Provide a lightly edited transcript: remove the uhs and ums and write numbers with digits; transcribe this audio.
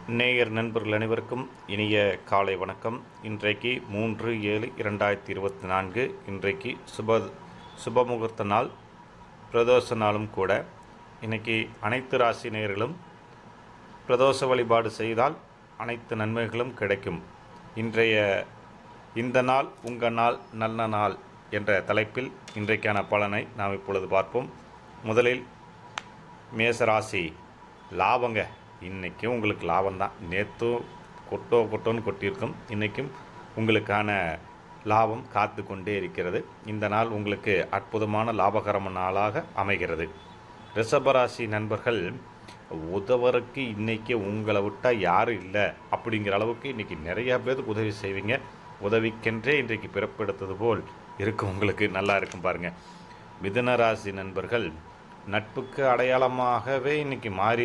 நேயர் நண்பர்கள் அனைவருக்கும் இனிய காலை வணக்கம். இன்றைக்கு 3/7/2024. இன்றைக்கு சுபமுகூர்த்த நாள், பிரதோஷ நாளும் கூட. இன்றைக்கி அனைத்து ராசி நேயர்களும் பிரதோஷ வழிபாடு செய்தால் அனைத்து நன்மைகளும் கிடைக்கும். இந்த நாள் உங்கள் நாள் நல்ல நாள் என்ற தலைப்பில் இன்றைக்கான பலனை நாம் இப்பொழுது பார்ப்போம். முதலில் மேசராசி. லாபங்க. இன்றைக்கும் உங்களுக்கு லாபம்தான். நேற்றும் கொட்டோன்னு கொட்டியிருக்கும். இன்றைக்கும் உங்களுக்கான லாபம் காத்து கொண்டே இருக்கிறது. இந்த நாள் உங்களுக்கு அற்புதமான லாபகரமான நாளாக அமைகிறது. ரிஷபராசி நண்பர்கள், உதவருக்கு இன்றைக்கி உங்களை விட்டால் யாரும் இல்லை அப்படிங்கிற அளவுக்கு இன்றைக்கி நிறையா பேருக்கு உதவி செய்வீங்க. உதவிக்கென்றே இன்றைக்கு பிறப்பெடுத்தது போல் இருக்கும். உங்களுக்கு நல்லா இருக்கும் பாருங்கள். மிதுன ராசி நண்பர்கள், நட்புக்கு அடையாளமாகவே இன்றைக்கி மாறி